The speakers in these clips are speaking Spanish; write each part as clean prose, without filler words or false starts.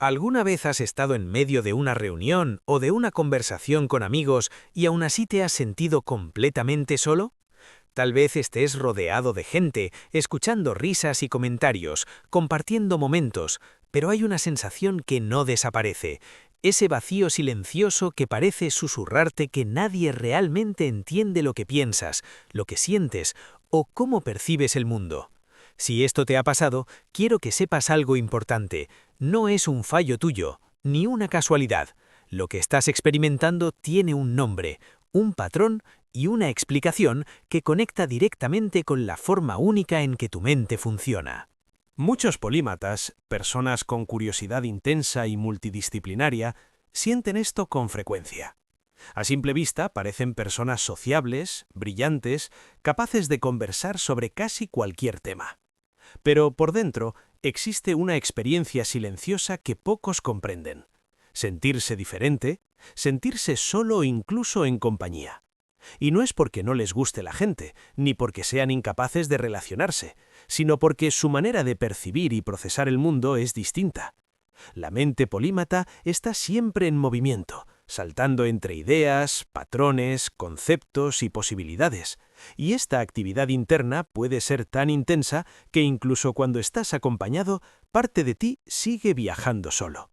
¿Alguna vez has estado en medio de una reunión o de una conversación con amigos y aún así te has sentido completamente solo? Tal vez estés rodeado de gente, escuchando risas y comentarios, compartiendo momentos, pero hay una sensación que no desaparece, ese vacío silencioso que parece susurrarte que nadie realmente entiende lo que piensas, lo que sientes o cómo percibes el mundo. Si esto te ha pasado, quiero que sepas algo importante. No es un fallo tuyo, ni una casualidad. Lo que estás experimentando tiene un nombre, un patrón y una explicación que conecta directamente con la forma única en que tu mente funciona. Muchos polímatas, personas con curiosidad intensa y multidisciplinaria, sienten esto con frecuencia. A simple vista parecen personas sociables, brillantes, capaces de conversar sobre casi cualquier tema. Pero por dentro existe una experiencia silenciosa que pocos comprenden. Sentirse diferente, sentirse solo incluso en compañía. Y no es porque no les guste la gente, ni porque sean incapaces de relacionarse, sino porque su manera de percibir y procesar el mundo es distinta. La mente polímata está siempre en movimiento, saltando entre ideas, patrones, conceptos y posibilidades, y esta actividad interna puede ser tan intensa que incluso cuando estás acompañado, parte de ti sigue viajando solo.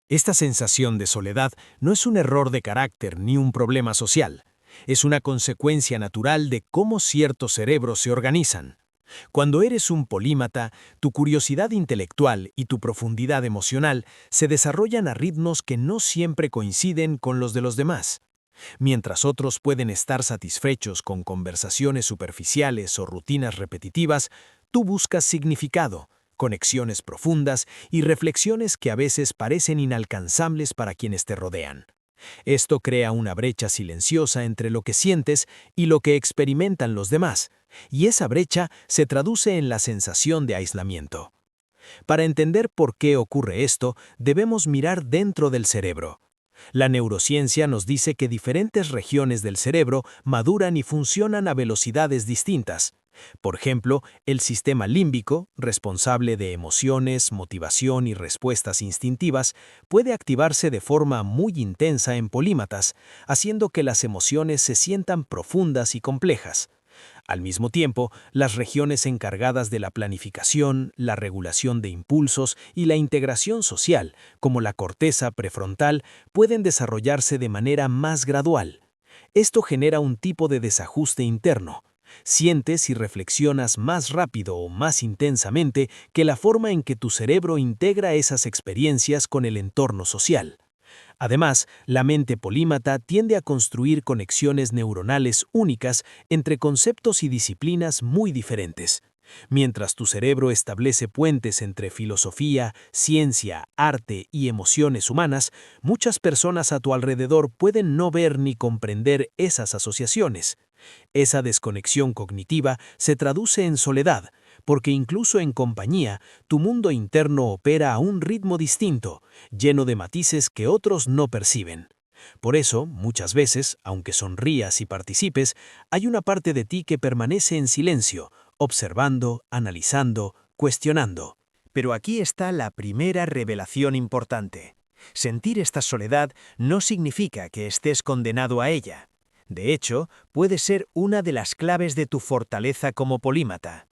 Esta sensación de soledad no es un error de carácter ni un problema social. Es una consecuencia natural de cómo ciertos cerebros se organizan. Cuando eres un polímata, tu curiosidad intelectual y tu profundidad emocional se desarrollan a ritmos que no siempre coinciden con los de los demás. Mientras otros pueden estar satisfechos con conversaciones superficiales o rutinas repetitivas, tú buscas significado, conexiones profundas y reflexiones que a veces parecen inalcanzables para quienes te rodean. Esto crea una brecha silenciosa entre lo que sientes y lo que experimentan los demás, y esa brecha se traduce en la sensación de aislamiento. Para entender por qué ocurre esto, debemos mirar dentro del cerebro. La neurociencia nos dice que diferentes regiones del cerebro maduran y funcionan a velocidades distintas. Por ejemplo, el sistema límbico, responsable de emociones, motivación y respuestas instintivas, puede activarse de forma muy intensa en polímatas, haciendo que las emociones se sientan profundas y complejas. Al mismo tiempo, las regiones encargadas de la planificación, la regulación de impulsos y la integración social, como la corteza prefrontal, pueden desarrollarse de manera más gradual. Esto genera un tipo de desajuste interno. Sientes y reflexionas más rápido o más intensamente que la forma en que tu cerebro integra esas experiencias con el entorno social. Además, la mente polímata tiende a construir conexiones neuronales únicas entre conceptos y disciplinas muy diferentes. Mientras tu cerebro establece puentes entre filosofía, ciencia, arte y emociones humanas, muchas personas a tu alrededor pueden no ver ni comprender esas asociaciones. Esa desconexión cognitiva se traduce en soledad, porque incluso en compañía, tu mundo interno opera a un ritmo distinto, lleno de matices que otros no perciben. Por eso, muchas veces, aunque sonrías y participes, hay una parte de ti que permanece en silencio, observando, analizando, cuestionando. Pero aquí está la primera revelación importante. Sentir esta soledad no significa que estés condenado a ella. De hecho, puede ser una de las claves de tu fortaleza como polímata.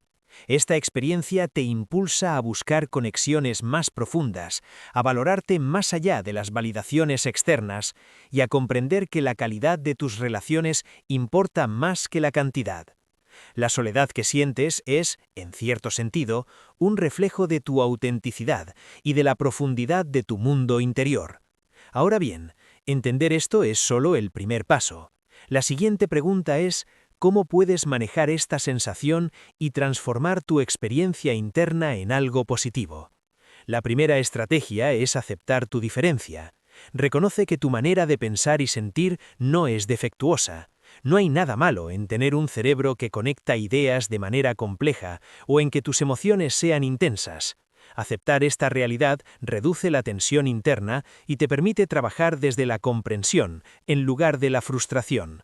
Esta experiencia te impulsa a buscar conexiones más profundas, a valorarte más allá de las validaciones externas y a comprender que la calidad de tus relaciones importa más que la cantidad. La soledad que sientes es, en cierto sentido, un reflejo de tu autenticidad y de la profundidad de tu mundo interior. Ahora bien, entender esto es solo el primer paso. La siguiente pregunta es: ¿cómo puedes manejar esta sensación y transformar tu experiencia interna en algo positivo? La primera estrategia es aceptar tu diferencia. Reconoce que tu manera de pensar y sentir no es defectuosa. No hay nada malo en tener un cerebro que conecta ideas de manera compleja o en que tus emociones sean intensas. Aceptar esta realidad reduce la tensión interna y te permite trabajar desde la comprensión, en lugar de la frustración.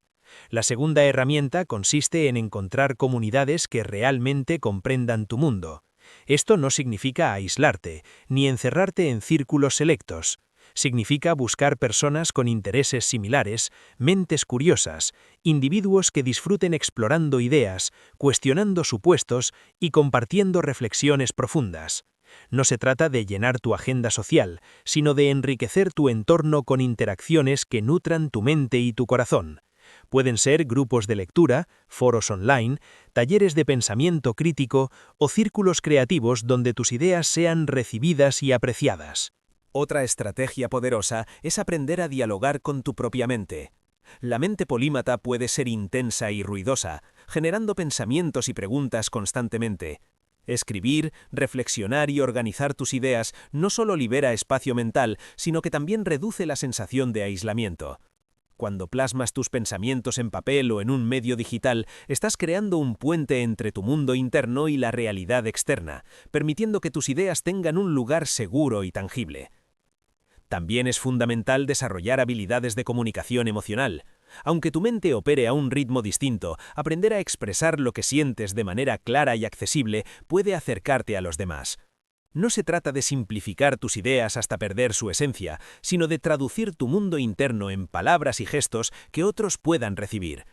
La segunda herramienta consiste en encontrar comunidades que realmente comprendan tu mundo. Esto no significa aislarte, ni encerrarte en círculos selectos. Significa buscar personas con intereses similares, mentes curiosas, individuos que disfruten explorando ideas, cuestionando supuestos y compartiendo reflexiones profundas. No se trata de llenar tu agenda social, sino de enriquecer tu entorno con interacciones que nutran tu mente y tu corazón. Pueden ser grupos de lectura, foros online, talleres de pensamiento crítico o círculos creativos donde tus ideas sean recibidas y apreciadas. Otra estrategia poderosa es aprender a dialogar con tu propia mente. La mente polímata puede ser intensa y ruidosa, generando pensamientos y preguntas constantemente. Escribir, reflexionar y organizar tus ideas no solo libera espacio mental, sino que también reduce la sensación de aislamiento. Cuando plasmas tus pensamientos en papel o en un medio digital, estás creando un puente entre tu mundo interno y la realidad externa, permitiendo que tus ideas tengan un lugar seguro y tangible. También es fundamental desarrollar habilidades de comunicación emocional. Aunque tu mente opere a un ritmo distinto, aprender a expresar lo que sientes de manera clara y accesible puede acercarte a los demás. No se trata de simplificar tus ideas hasta perder su esencia, sino de traducir tu mundo interno en palabras y gestos que otros puedan recibir.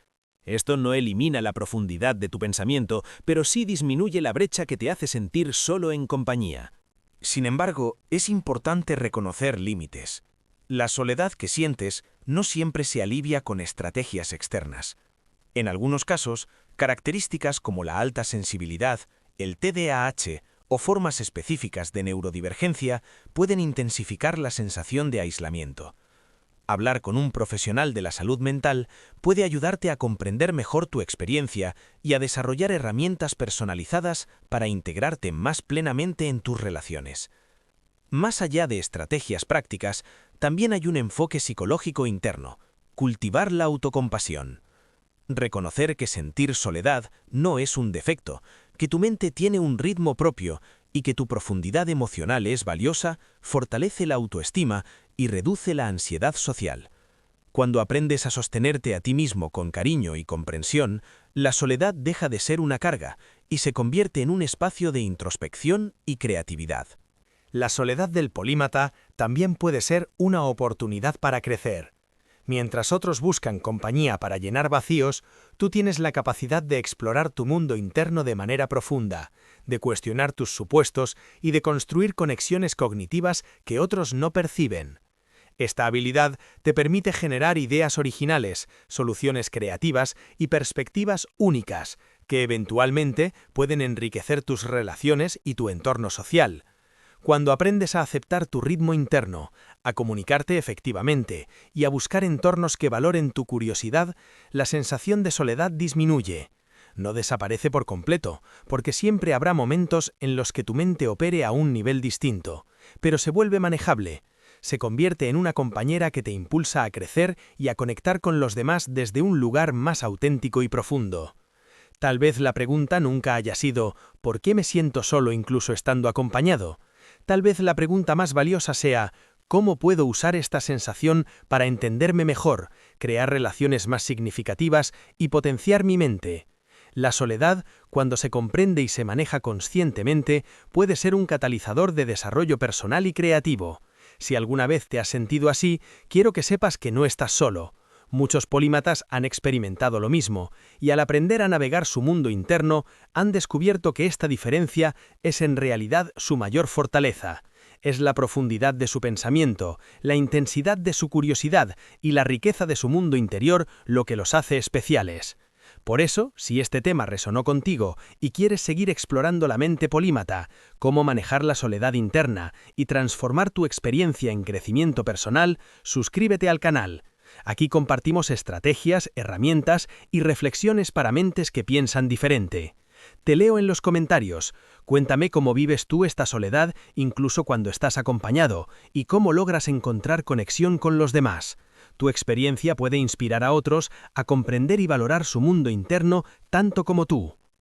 Esto no elimina la profundidad de tu pensamiento, pero sí disminuye la brecha que te hace sentir solo en compañía. Sin embargo, es importante reconocer límites. La soledad que sientes no siempre se alivia con estrategias externas. En algunos casos, características como la alta sensibilidad, el TDAH o formas específicas de neurodivergencia pueden intensificar la sensación de aislamiento. Hablar con un profesional de la salud mental puede ayudarte a comprender mejor tu experiencia y a desarrollar herramientas personalizadas para integrarte más plenamente en tus relaciones. Más allá de estrategias prácticas, también hay un enfoque psicológico interno: cultivar la autocompasión. Reconocer que sentir soledad no es un defecto, que tu mente tiene un ritmo propio y que tu profundidad emocional es valiosa, fortalece la autoestima y reduce la ansiedad social. Cuando aprendes a sostenerte a ti mismo con cariño y comprensión, la soledad deja de ser una carga y se convierte en un espacio de introspección y creatividad. La soledad del polímata también puede ser una oportunidad para crecer. Mientras otros buscan compañía para llenar vacíos, tú tienes la capacidad de explorar tu mundo interno de manera profunda, de cuestionar tus supuestos y de construir conexiones cognitivas que otros no perciben. Esta habilidad te permite generar ideas originales, soluciones creativas y perspectivas únicas, que eventualmente pueden enriquecer tus relaciones y tu entorno social. Cuando aprendes a aceptar tu ritmo interno, a comunicarte efectivamente y a buscar entornos que valoren tu curiosidad, la sensación de soledad disminuye. No desaparece por completo, porque siempre habrá momentos en los que tu mente opere a un nivel distinto, pero se vuelve manejable. Se convierte en una compañera que te impulsa a crecer y a conectar con los demás desde un lugar más auténtico y profundo. Tal vez la pregunta nunca haya sido ¿por qué me siento solo incluso estando acompañado? Tal vez la pregunta más valiosa sea ¿cómo puedo usar esta sensación para entenderme mejor, crear relaciones más significativas y potenciar mi mente? La soledad, cuando se comprende y se maneja conscientemente, puede ser un catalizador de desarrollo personal y creativo. Si alguna vez te has sentido así, quiero que sepas que no estás solo. Muchos polímatas han experimentado lo mismo, y al aprender a navegar su mundo interno, han descubierto que esta diferencia es en realidad su mayor fortaleza. Es la profundidad de su pensamiento, la intensidad de su curiosidad y la riqueza de su mundo interior lo que los hace especiales. Por eso, si este tema resonó contigo y quieres seguir explorando la mente polímata, cómo manejar la soledad interna y transformar tu experiencia en crecimiento personal, suscríbete al canal. Aquí compartimos estrategias, herramientas y reflexiones para mentes que piensan diferente. Te leo en los comentarios. Cuéntame cómo vives tú esta soledad incluso cuando estás acompañado y cómo logras encontrar conexión con los demás. Tu experiencia puede inspirar a otros a comprender y valorar su mundo interno tanto como tú.